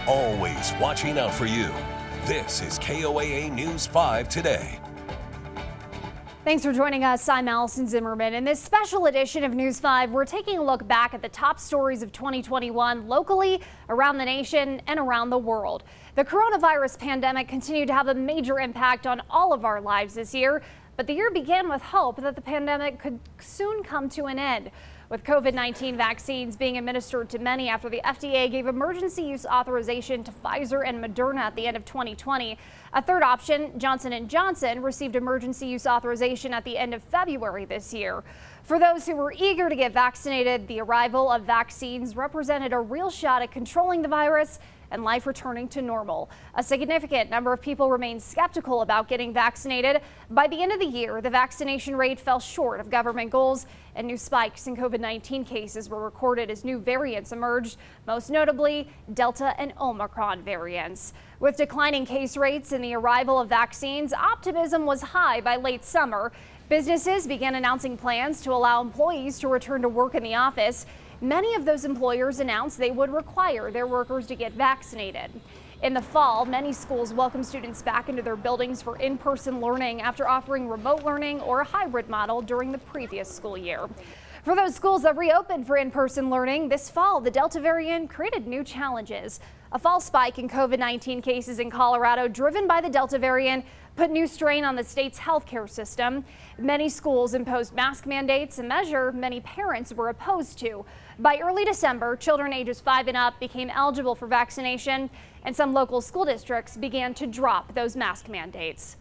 always watching out for you. This is KOAA News 5 Today. Thanks for joining us. I'm Allison Zimmerman. In this special edition of News 5, we're taking a look back at the top stories of 2021 locally, around the nation, and around the world. The coronavirus pandemic continued to have a major impact on all of our lives this year, but the year began with hope that the pandemic could soon come to an end. With COVID-19 vaccines being administered to many after the FDA gave emergency use authorization to Pfizer and Moderna at the end of 2020. A third option, Johnson & Johnson, received emergency use authorization at the end of February this year. For those who were eager to get vaccinated, the arrival of vaccines represented a real shot at controlling the virus and life returning to normal. A significant number of people remain skeptical about getting vaccinated. By the end of the year, the vaccination rate fell short of government goals, and new spikes in COVID-19 cases were recorded as new variants emerged, most notably Delta and Omicron variants. With declining case rates and the arrival of vaccines, optimism was high by late summer. Businesses began announcing plans to allow employees to return to work in the office. Many of those employers announced they would require their workers to get vaccinated. In the fall, many schools welcome students back into their buildings for in-person learning after offering remote learning or a hybrid model during the previous school year. For those schools that reopened for in-person learning this fall, the Delta variant created new challenges. A fall spike in COVID-19 cases in Colorado, driven by the Delta variant, put new strain on the state's healthcare system. Many schools imposed mask mandates, a measure many parents were opposed to. By early December, children ages 5 and up became eligible for vaccination, and some local school districts began to drop those mask mandates.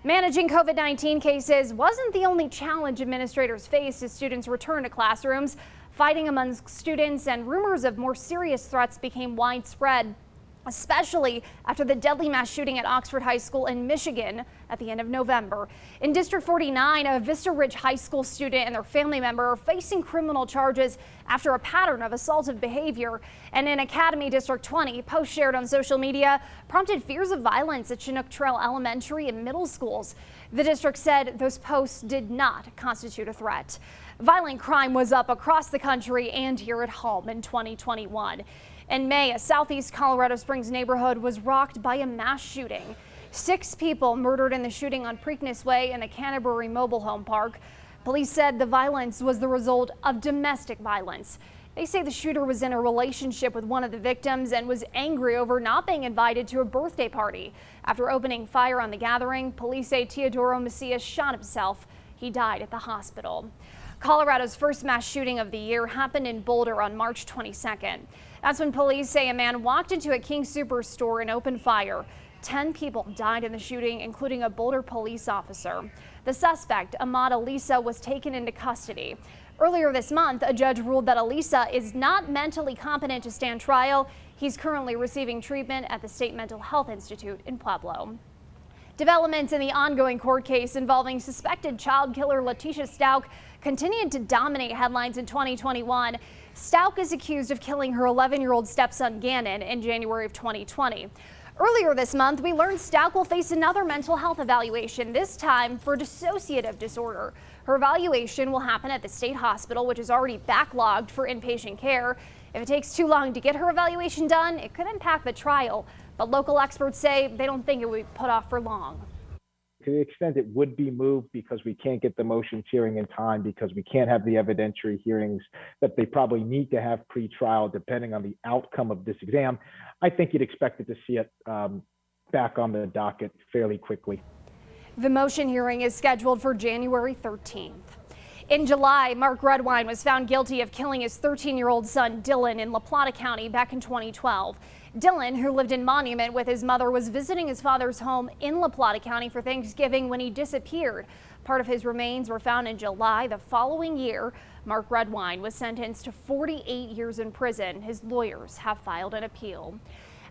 Managing COVID-19 cases wasn't the only challenge administrators faced as students returned to classrooms. Fighting among students and rumors of more serious threats became widespread, especially after the deadly mass shooting at Oxford High School in Michigan at the end of November. In District 49, a Vista Ridge High School student and their family member are facing criminal charges after a pattern of assaultive behavior. And in Academy District 20, posts shared on social media prompted fears of violence at Chinook Trail Elementary and middle schools. The district said those posts did not constitute a threat. Violent crime was up across the country and here at home in 2021. In May, a southeast Colorado Springs neighborhood was rocked by a mass shooting. 6 people murdered in the shooting on Preakness Way in the Canterbury Mobile Home Park. Police said the violence was the result of domestic violence. They say the shooter was in a relationship with one of the victims and was angry over not being invited to a birthday party. After opening fire on the gathering, police say Teodoro Macias shot himself. He died at the hospital. Colorado's first mass shooting of the year happened in Boulder on March 22nd. That's when police say a man walked into a King Soopers store and opened fire. 10 people died in the shooting, including a Boulder police officer. The suspect, Ahmad Alisa, was taken into custody. Earlier this month, a judge ruled that Alisa is not mentally competent to stand trial. He's currently receiving treatment at the State Mental Health Institute in Pueblo. Developments in the ongoing court case involving suspected child killer LETECIA STAUCH continued to dominate headlines in 2021. STAUCH is accused of killing her 11-year-old stepson Gannon in January of 2020. Earlier this month, we learned STAUCH will face another mental health evaluation, this time for dissociative disorder. Her evaluation will happen at the state hospital, which is already backlogged for inpatient care. If it takes too long to get her evaluation done, it could impact the trial. But local experts say they don't think it will be put off for long. To the extent it would be moved because we can't get the motions hearing in time, because we can't have the evidentiary hearings that they probably need to have pre-trial depending on the outcome of this exam, I think you'd expect it to see it back on the docket fairly quickly. The motion hearing is scheduled for January 13th. In July, Mark Redwine was found guilty of killing his 13-year-old son Dylan in La Plata County back in 2012. Dylan, who lived in Monument with his mother, was visiting his father's home in La Plata County for Thanksgiving when he disappeared. Part of his remains were found in July the following year. Mark Redwine was sentenced to 48 years in prison. His lawyers have filed an appeal.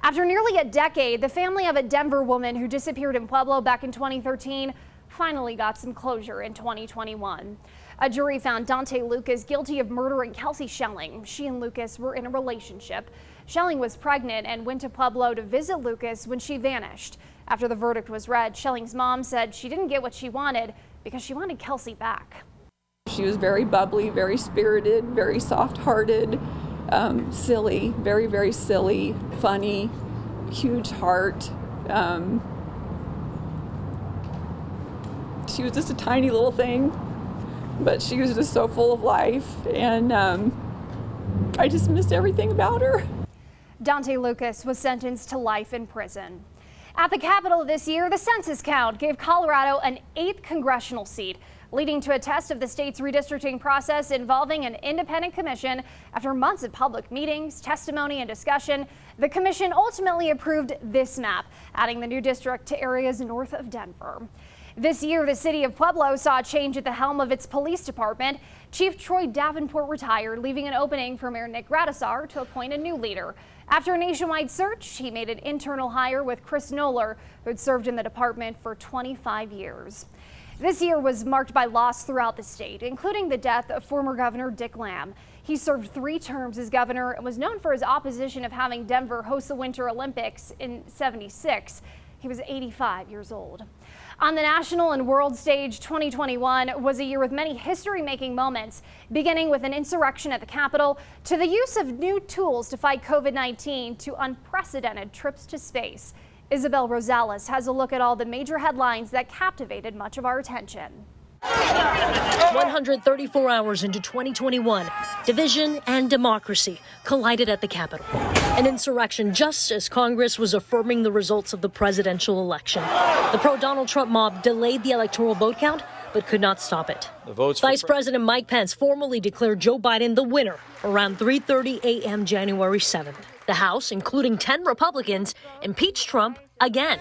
After nearly a decade, the family of a Denver woman who disappeared in Pueblo back in 2013 finally got some closure in 2021. A jury found DONTHE Lucas guilty of murdering Kelsey Schelling. She and Lucas were in a relationship. Schelling was pregnant and went to Pueblo to visit Lucas when she vanished. After the verdict was read, Schelling's mom said she didn't get what she wanted because she wanted Kelsey back. She was very bubbly, very spirited, very soft-hearted, silly, very, very silly, funny, huge heart. She was just a tiny little thing, but she was just so full of life, and I just missed everything about her. Donthhe Lucas was sentenced to life in prison. At the Capitol this year, the census count gave Colorado an 8th congressional seat, leading to a test of the state's redistricting process involving an independent commission. After months of public meetings, testimony, and discussion, the commission ultimately approved this map, adding the new district to areas north of Denver. This year, the city of Pueblo saw a change at the helm of its police department. Chief Troy Davenport retired, leaving an opening for Mayor Nick Gradisar to appoint a new leader. After a nationwide search, he made an internal hire with Chris Knoller, who had served in the department for 25 years. This year was marked by loss throughout the state, including the death of former Governor Dick LAMM. He served 3 terms as governor and was known for his opposition of having Denver host the Winter Olympics in '76. He was 85 years old. On the national and world stage, 2021 was a year with many history-making moments, beginning with an insurrection at the Capitol, to the use of new tools to fight COVID-19, to unprecedented trips to space. Isabel Rosales has a look at all the major headlines that captivated much of our attention. 134 hours into 2021, division and democracy collided at the Capitol. An insurrection just as Congress was affirming the results of the presidential election. The pro-Donald Trump mob delayed the electoral vote count, but could not stop it. Vice President Mike Pence formally declared Joe Biden the winner around 3:30 a.m. January 7th. The House, including 10 Republicans, impeached Trump again.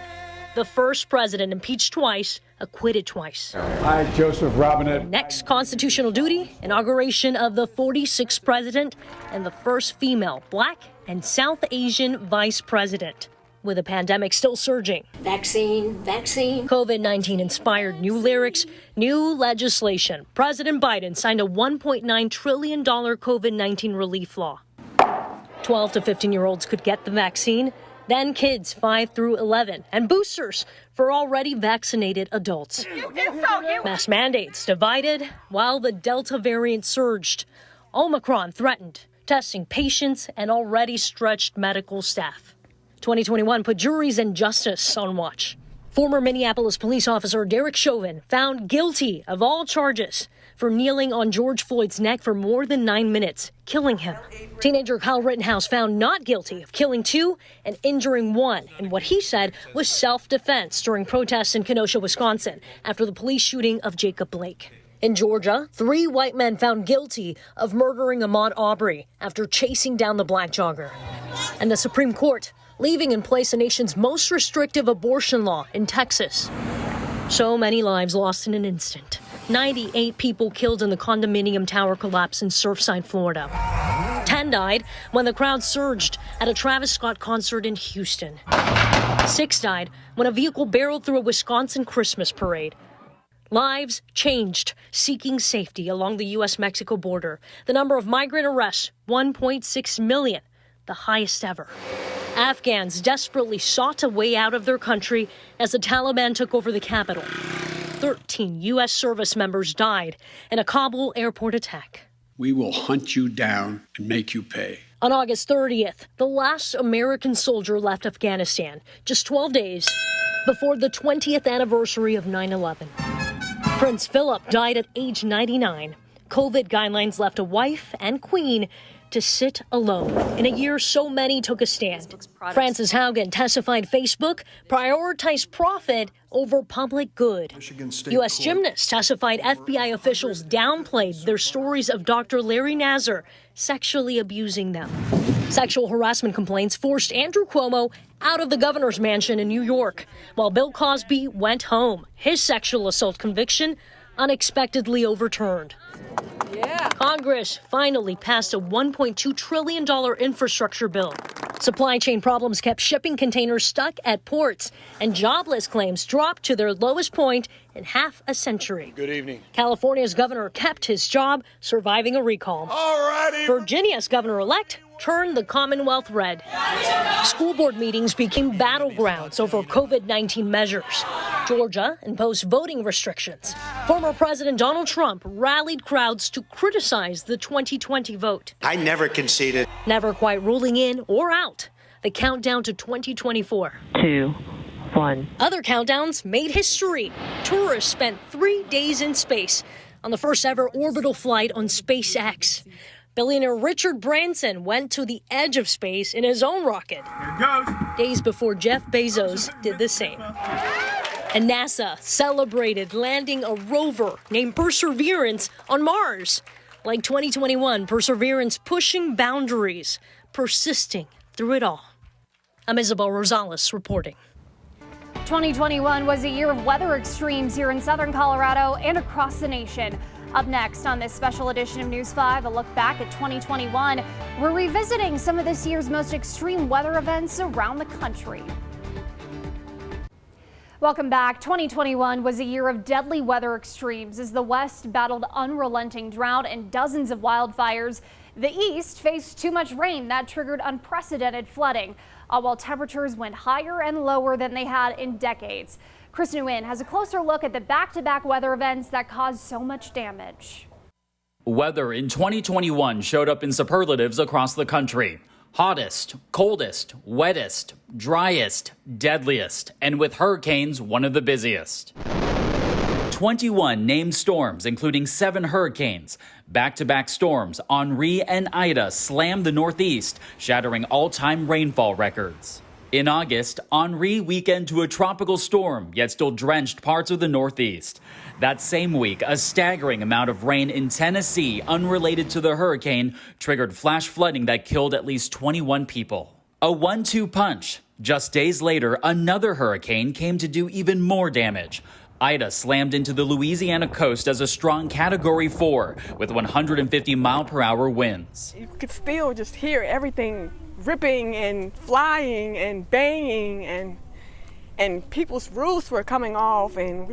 The first president impeached twice, acquitted twice. I, Joseph Robinette. Next constitutional duty, inauguration of the 46th president and the first female Black and South Asian vice president. With the pandemic still surging. Vaccine. COVID-19 inspired new lyrics, new legislation. President Biden signed a $1.9 trillion COVID-19 relief law. 12 to 15-year-olds could get the vaccine. Then kids 5 through 11, and boosters for already vaccinated adults. Mask mandates divided while the Delta variant surged. Omicron threatened, testing patients and already stretched medical staff. 2021 put juries and justice on watch. Former Minneapolis police officer Derek Chauvin found guilty of all charges for kneeling on George Floyd's neck for more than 9 minutes, killing him. Teenager Kyle Rittenhouse found not guilty of killing 2 and injuring 1 in what he said was self-defense during protests in Kenosha, Wisconsin, after the police shooting of Jacob Blake. In Georgia, 3 white men found guilty of murdering Ahmaud Arbery after chasing down the black jogger. And the Supreme Court leaving in place the nation's most restrictive abortion law in Texas. So many lives lost in an instant. 98 people killed in the condominium tower collapse in Surfside, Florida. 10 died when the crowd surged at a Travis Scott concert in Houston. 6 died when a vehicle barreled through a Wisconsin Christmas parade. Lives changed, seeking safety along the U.S.-Mexico border. The number of migrant arrests, 1.6 million, the highest ever. Afghans desperately sought a way out of their country as the Taliban took over the capital. 13 U.S. service members died in a Kabul airport attack. We will hunt you down and make you pay. On August 30th, the last American soldier left Afghanistan, just 12 days before the 20th anniversary of 9/11. Prince Philip died at age 99. COVID guidelines left a wife and queen to sit alone. In a year so many took a stand. Frances Haugen testified Facebook prioritized profit over public good. U.S. gymnasts testified FBI officials downplayed their stories of Dr. Larry Nassar sexually abusing them. Sexual harassment complaints forced Andrew Cuomo out of the governor's mansion in New York, while Bill Cosby went home. His sexual assault conviction unexpectedly overturned. Congress finally passed a $1.2 trillion infrastructure bill. Supply chain problems kept shipping containers stuck at ports, and jobless claims dropped to their lowest point in half a century. Good evening. California's governor kept his job, surviving a recall. Alrighty. Virginia's governor-elect turned the Commonwealth red. School board meetings became battlegrounds over COVID-19 measures. Georgia imposed voting restrictions. Former President Donald Trump rallied crowds to criticize the 2020 vote. I never conceded. Never quite ruling in or out. the countdown to 2024. 2, 1. Other countdowns made history. Tourists spent 3 days in space on the first ever orbital flight on SpaceX. Billionaire Richard Branson went to the edge of space in his own rocket. Here it goes. Days before Jeff Bezos did the same. And NASA celebrated landing a rover named Perseverance on Mars. Like 2021, Perseverance pushing boundaries, persisting through it all. I'm Isabel Rosales reporting. 2021 was a year of weather extremes here in southern Colorado and across the nation. Up next on this special edition of News 5, a look back at 2021. We're revisiting some of this year's most extreme weather events around the country. Welcome back. 2021 was a year of deadly weather extremes as the West battled unrelenting drought and dozens of wildfires. The East faced too much rain that triggered unprecedented flooding, all while temperatures went higher and lower than they had in decades. Chris Nguyen has a closer look at the back-to-back weather events that caused so much damage. Weather in 2021 showed up in superlatives across the country. Hottest, coldest, wettest, driest, deadliest, and with hurricanes, one of the busiest. 21 named storms, including 7 hurricanes. Back-to-back storms, Henri and Ida, slammed the Northeast, shattering all-time rainfall records. In August, Henri weakened to a tropical storm, yet still drenched parts of the Northeast. That same week, a staggering amount of rain in Tennessee, unrelated to the hurricane, triggered flash flooding that killed at least 21 people. A 1-2 punch. Just days later, another hurricane came to do even more damage. Ida slammed into the Louisiana coast as a strong Category 4 with 150-mile-per-hour winds. You could still just hear everything ripping and flying and banging, and people's roofs were coming off, and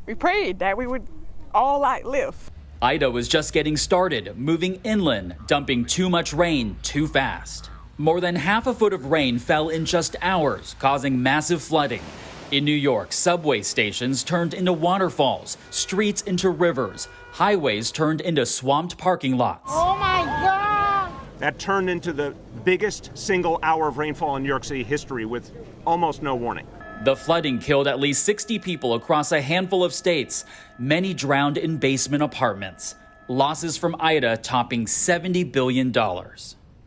we prayed that we would all live. Ida was just getting started, moving inland, dumping too much rain too fast. More than half a foot of rain fell in just hours, causing massive flooding. In New York, subway stations turned into waterfalls, streets into rivers, highways turned into swamped parking lots. Oh my God! That turned into the biggest single hour of rainfall in New York City history with almost no warning. The flooding killed at least 60 people across a handful of states. Many drowned in basement apartments. Losses from Ida topping $70 billion.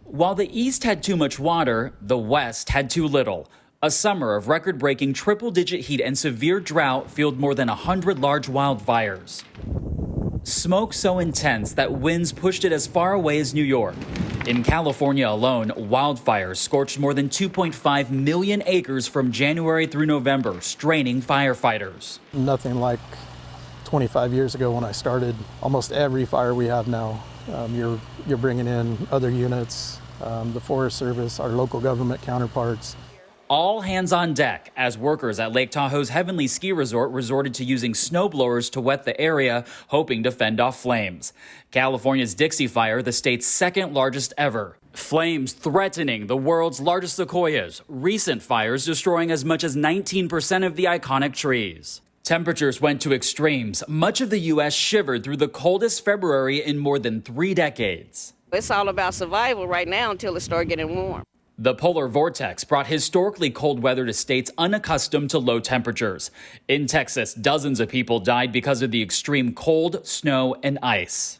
While the East had too much water, the West had too little. A summer of record-breaking triple-digit heat and severe drought fueled more than 100 large wildfires. Smoke so intense that winds pushed it as far away as New York. In California alone, wildfires scorched more than 2.5 million acres from January through November, straining firefighters. Nothing like 25 years ago when I started. Almost every fire we have now, you're bringing in other units, the Forest Service, our local government counterparts. All hands on deck as workers at Lake Tahoe's Heavenly Ski Resort resorted to using snowblowers to wet the area, hoping to fend off flames. California's Dixie Fire, the state's second largest ever. Flames threatening the world's largest sequoias. Recent fires destroying as much as 19% of the iconic trees. Temperatures went to extremes. Much of the U.S. shivered through the coldest February in more than 3 decades. It's all about survival right now until it starts getting warm. The polar vortex brought historically cold weather to states unaccustomed to low temperatures. In Texas, dozens of people died because of the extreme cold, snow, and ice.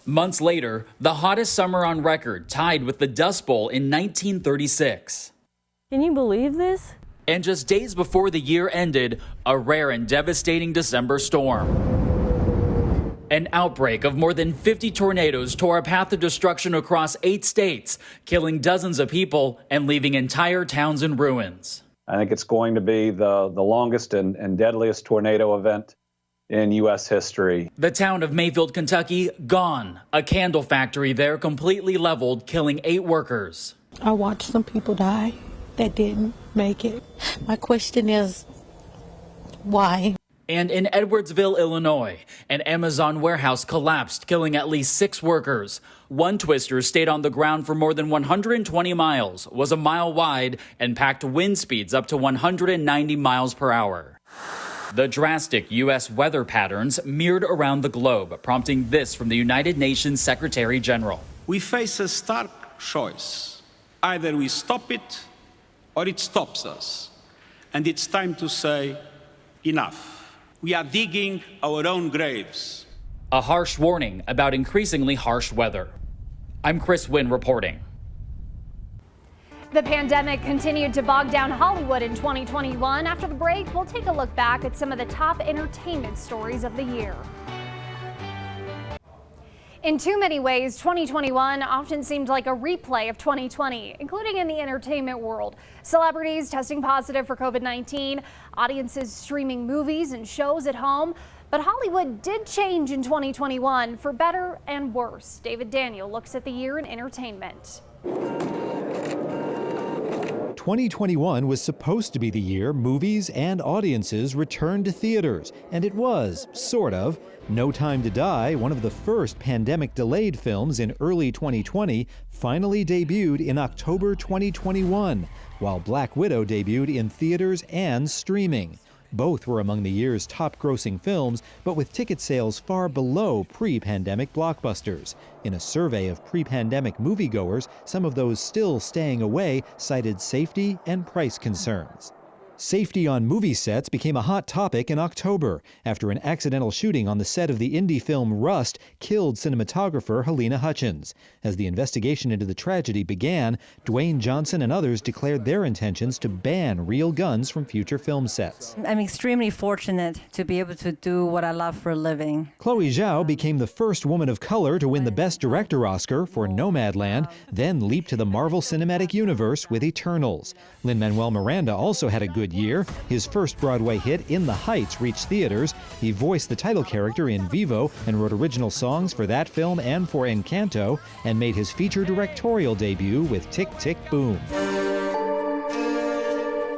Months later, the hottest summer on record, tied with the Dust Bowl in 1936. Can you believe this? And just days before the year ended, a rare and devastating December storm. An outbreak of more than 50 tornadoes tore a path of destruction across 8 states, killing dozens of people and leaving entire towns in ruins. I think it's going to be the longest and deadliest tornado event in U.S. history. The town of Mayfield, Kentucky, gone. A candle factory there completely leveled, killing 8 workers. I watched some people die that didn't make it. My question is, why? And in Edwardsville, Illinois, an Amazon warehouse collapsed, killing at least 6 workers. One twister stayed on the ground for more than 120 miles, was a mile wide, and packed wind speeds up to 190 miles per hour. The drastic U.S. weather patterns mirrored around the globe, prompting this from the United Nations Secretary General. We face a stark choice. Either we stop it or it stops us. And it's time to say, enough. We are digging our own graves. A harsh warning about increasingly harsh weather. I'm Chris Wynn reporting. The pandemic continued to bog down Hollywood in 2021. After the break, we'll take a look back at some of the top entertainment stories of the year. In too many ways, 2021 often seemed like a replay of 2020, including in the entertainment world. Celebrities testing positive for COVID-19, audiences streaming movies and shows at home. But Hollywood did change in 2021 for better and worse. David Daniel looks at the year in entertainment. 2021 was supposed to be the year movies and audiences returned to theaters, and it was, sort of. No Time to Die, one of the first pandemic-delayed films in early 2020, finally debuted in October 2021, while Black Widow debuted in theaters and streaming. Both were among the year's top-grossing films, but with ticket sales far below pre-pandemic blockbusters. In a survey of pre-pandemic moviegoers, some of those still staying away cited safety and price concerns. Safety on movie sets became a hot topic in October after an accidental shooting on the set of the indie film Rust killed cinematographer Helena Hutchins. As the investigation into the tragedy began, Dwayne Johnson and others declared their intentions to ban real guns from future film sets. I'm extremely fortunate to be able to do what I love for a living. Chloe Zhao became the first woman of color to win the Best Director Oscar for Nomadland, then leaped to the Marvel Cinematic Universe with Eternals. Lin-Manuel Miranda also had a good year. His first Broadway hit, In the Heights, reached theaters. He voiced the title character in Vivo and wrote original songs for that film and for Encanto, and made his feature directorial debut with Tick, Tick, Boom.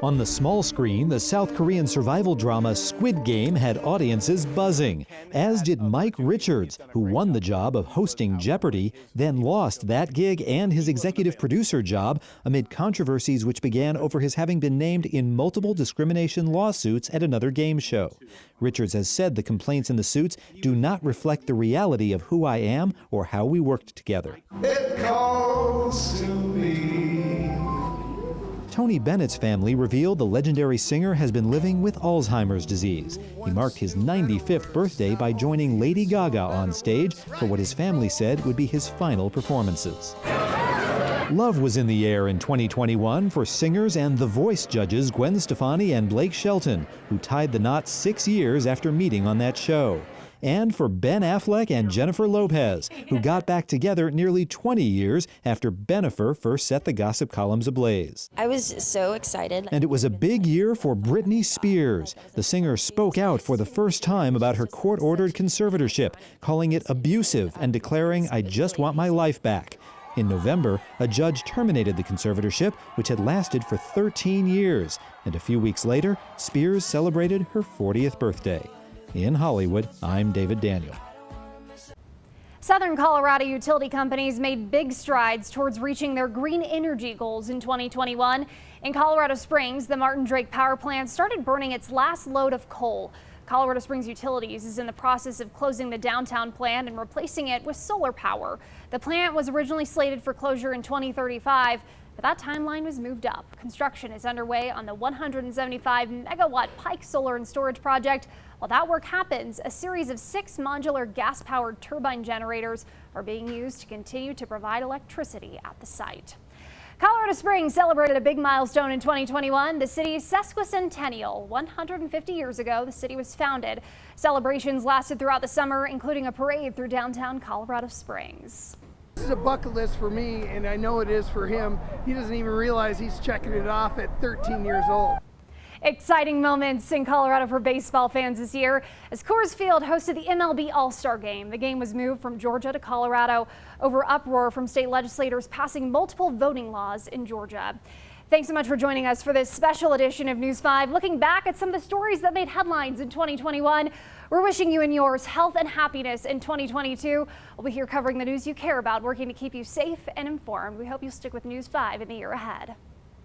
On the small screen, the South Korean survival drama Squid Game had audiences buzzing, as did Mike Richards, who won the job of hosting Jeopardy, then lost that gig and his executive producer job amid controversies which began over his having been named in multiple discrimination lawsuits at another game show. Richards has said the complaints in the suits do not reflect the reality of who I am or how we worked together. It calls to me. Tony Bennett's family revealed the legendary singer has been living with Alzheimer's disease. He marked his 95th birthday by joining Lady Gaga on stage for what his family said would be his final performances. Love was in the air in 2021 for singers and The Voice judges Gwen Stefani and Blake Shelton, who tied the knot 6 years after meeting on that show. And for Ben Affleck and Jennifer Lopez, who got back together nearly 20 years after Bennifer first set the gossip columns ablaze. I was so excited. And it was a big year for Britney Spears. The singer spoke out for the first time about her court-ordered conservatorship, calling it abusive and declaring, "I just want my life back." In November, a judge terminated the conservatorship, which had lasted for 13 years. And a few weeks later, Spears celebrated her 40th birthday. In Hollywood, I'm David Daniel. Southern Colorado utility companies made big strides towards reaching their green energy goals in 2021. In Colorado Springs, the Martin Drake Power Plant started burning its last load of coal. Colorado Springs Utilities is in the process of closing the downtown plant and replacing it with solar power. The plant was originally slated for closure in 2035, but that timeline was moved up. Construction is underway on the 175 megawatt Pike Solar and Storage Project. While that work happens, a series of 6 modular gas-powered turbine generators are being used to continue to provide electricity at the site. Colorado Springs celebrated a big milestone in 2021, the city's sesquicentennial. 150 years ago, the city was founded. Celebrations lasted throughout the summer, including a parade through downtown Colorado Springs. This is a bucket list for me, and I know it is for him. He doesn't even realize he's checking it off at 13 years old. Exciting moments in Colorado for baseball fans this year as Coors Field hosted the MLB All-Star Game. The game was moved from Georgia to Colorado over uproar from state legislators passing multiple voting laws in Georgia. Thanks so much for joining us for this special edition of News 5, looking back at some of the stories that made headlines in 2021. We're wishing you and yours health and happiness in 2022. We'll be here covering the news you care about, working to keep you safe and informed. We hope you'll stick with News 5 in the year ahead.